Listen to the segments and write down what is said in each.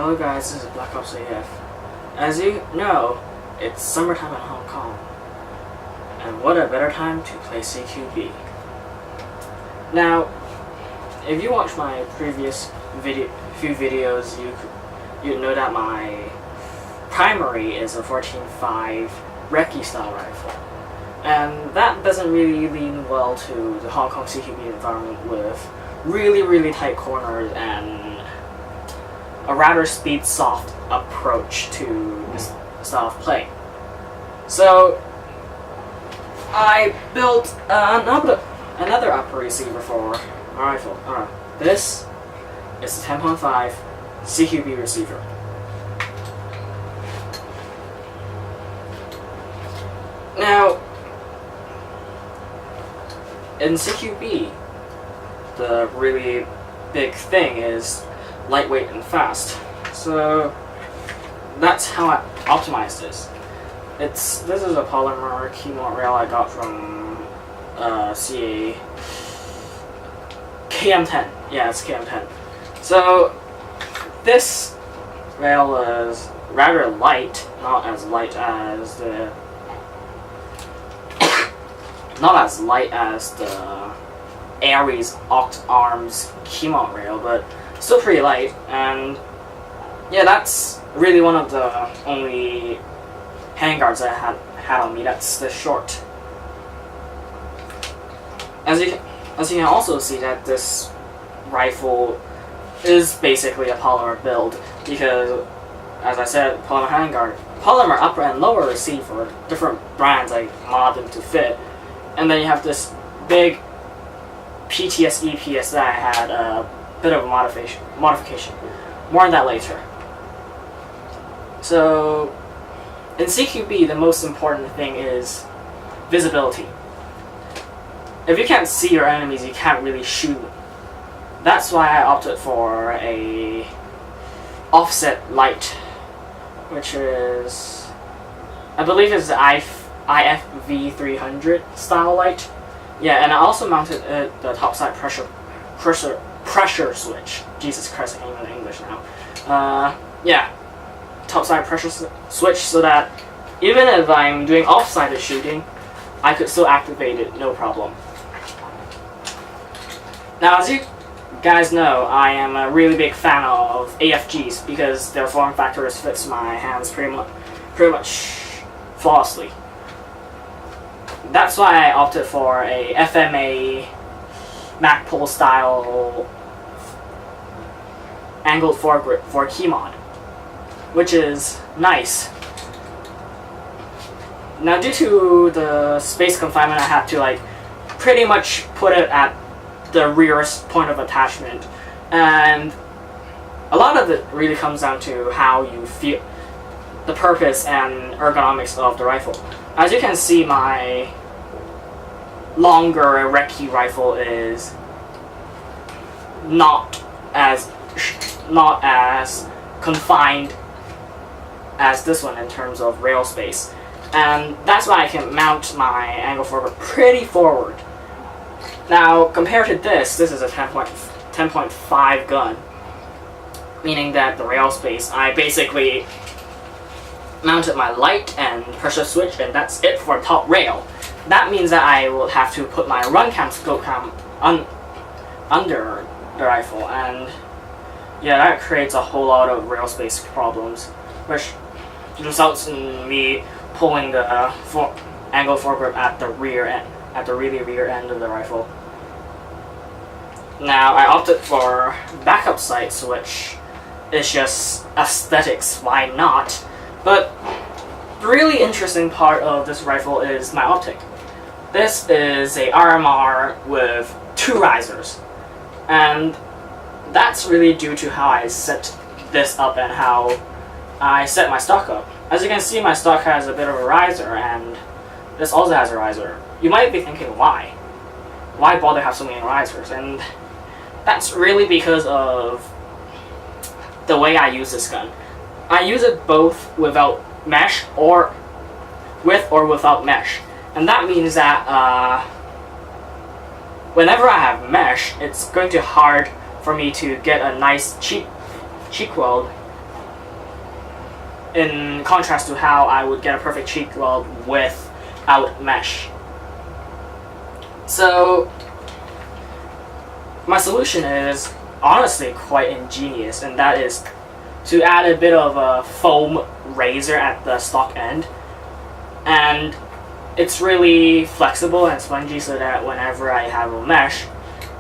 Hello guys, this is Black Ops AF. As you know, it's summertime in Hong Kong. And what a better time to play CQB. Now, if you watch my previous few videos, you know that my primary is a 14.5 recce style rifle. And that doesn't really lean well to the Hong Kong CQB environment with really tight corners and a rather speed-soft approach to this style of play. So I built another upper receiver for my rifle. This is the 10.5 CQB receiver. Now, in CQB, the really big thing is lightweight and fast. So that's how I optimized this. This is a polymer keynote rail I got from CA KM10. Yeah, it's KM10. So this rail is rather light, not as light as the Ares Oct Arms Keymont rail, but still pretty light. And yeah, that's really one of the only handguards I had on me that's this short. As you can also see that this rifle is basically a polymer build because, as I said, polymer handguard, polymer upper and lower receiver, different brands I mod them to fit, and then you have this big PTS EPS that I had a bit of a modification. More on that later. So in CQB, the most important thing is visibility. If you can't see your enemies, you can't really shoot them. That's why I opted for a offset light, which is, I believe it's the IFV 300 style light. Yeah, and I also mounted the topside pressure switch. Jesus Christ, I can't even English now. Yeah, topside pressure switch, so that even if I'm doing off-sided shooting, I could still activate it, no problem. Now, as you guys know, I am a really big fan of AFGs because their form factor fits my hands pretty much flawlessly. That's why I opted for a FMA Magpul style angled foregrip for Keymont, which is nice. Now, due to the space confinement, I had to pretty much put it at the rearest point of attachment, and a lot of it really comes down to how you feel, the purpose and ergonomics of the rifle. As you can see, my longer recce rifle is not as confined as this one in terms of rail space, and that's why I can mount my angle forward pretty forward. Now, compared to this is a 10.5 gun, meaning that the rail space, I basically mounted my light and pressure switch, and that's it for top rail. That means that I will have to put my run cam scope cam under the rifle, and yeah, that creates a whole lot of rail space problems, which results in me pulling the angle foregrip at the rear end, at the really rear end of the rifle. Now, I opted for backup sights, which is just aesthetics, why not? But the really interesting part of this rifle is my optic. This is a RMR with 2 risers, and that's really due to how I set this up and how I set my stock up. As you can see, my stock has a bit of a riser, and this also has a riser. You might be thinking, why? Why bother have so many risers? And that's really because of the way I use this gun. I use it both without mesh or with or without mesh. And that means that whenever I have mesh, it's going to be hard for me to get a nice cheek weld in contrast to how I would get a perfect cheek weld without mesh. So my solution is honestly quite ingenious, and that is to add a bit of a foam razor at the stock end, and it's really flexible and spongy so that whenever I have a mesh,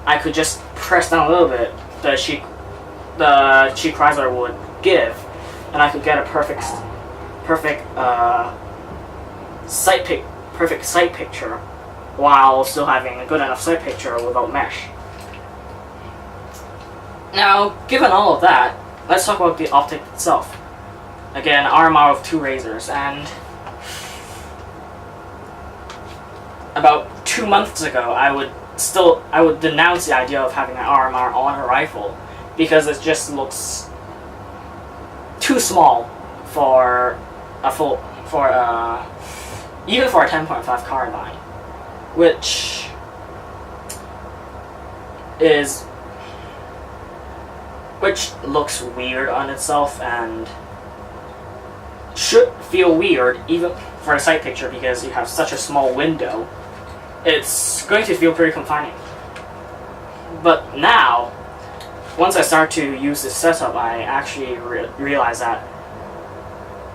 I could just press down a little bit, the cheek riser would give, and I could get a perfect sight picture while still having a good enough sight picture without mesh. Now, given all of that, let's talk about the optic itself. Again, RMR with 2 razors, and about 2 months ago, I would denounce the idea of having an RMR on a rifle because it just looks too small for even for a 10.5 carbine, which looks weird on itself and should feel weird even for a sight picture because you have such a small window. It's going to feel pretty confining. But now, once I start to use this setup, I actually realize that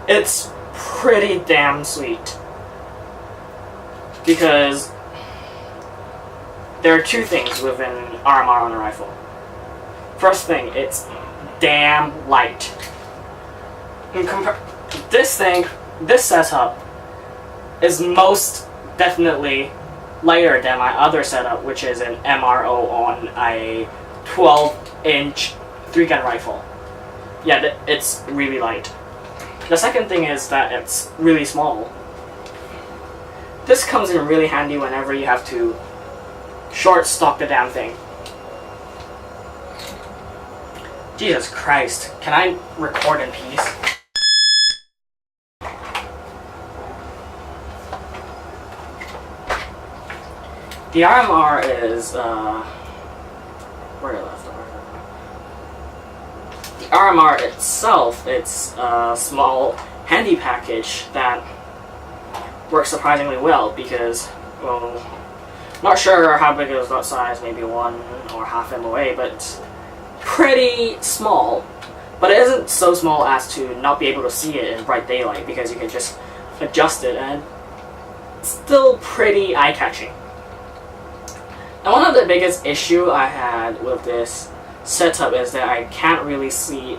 it's pretty damn sweet. Because there are 2 things with an RMR on a rifle. First thing, it's damn light. This setup is most definitely lighter than my other setup, which is an MRO on a 12-inch 3-gun rifle. Yeah, it's really light. The second thing is that it's really small. This comes in really handy whenever you have to short stock the damn thing. Jesus Christ, can I record in peace? The RMR is, where did I left? The RMR itself, it's a small, handy package that works surprisingly well because, well, not sure how big it is, what size, maybe 1 or half MOA, but it's pretty small. But it isn't so small as to not be able to see it in bright daylight because you can just adjust it and it's still pretty eye-catching. And one of the biggest issue I had with this setup is that I can't really see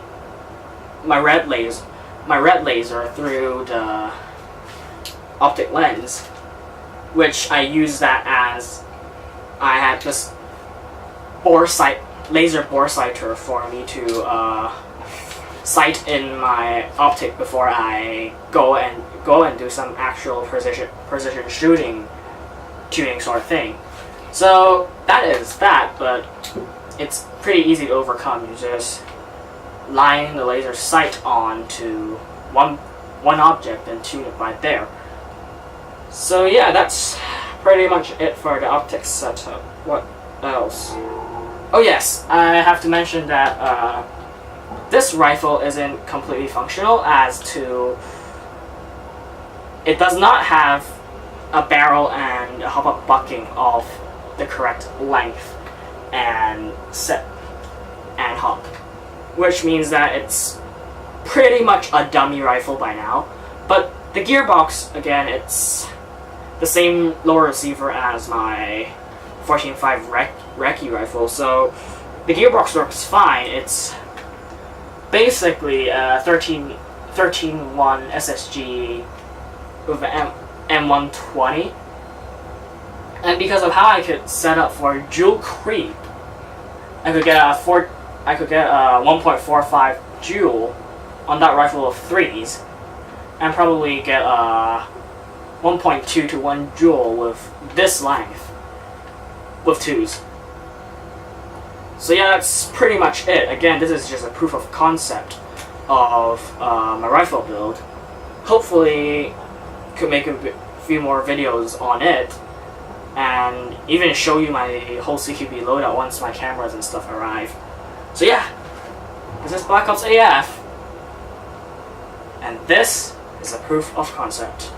my red laser through the optic lens, which I use that as I had this laser bore sighter for me to sight in my optic before I go and do some actual precision shooting tuning sort of thing. So that is that, but it's pretty easy to overcome. You just line the laser sight on to one object and tune it right there. So yeah, that's pretty much it for the optics setup. What else? Oh yes, I have to mention that this rifle isn't completely functional as to it does not have a barrel and a hop-up bucking of the correct length and set and hop, which means that it's pretty much a dummy rifle by now. But the gearbox, again, it's the same lower receiver as my 14.5 recce rifle, so the gearbox works fine. It's basically a 13.1 SSG with an M120. And because of how I could set up for dual creep, I could get a 1.45 dual on that rifle of 3s, and probably get a 1.2 to 1 dual with this length with 2s. So yeah, that's pretty much it. Again, this is just a proof of concept of my rifle build. Hopefully, could make a few more videos on it, and even show you my whole CQB loadout once my cameras and stuff arrive. So yeah, this is Black Ops AF. And this is a proof of concept.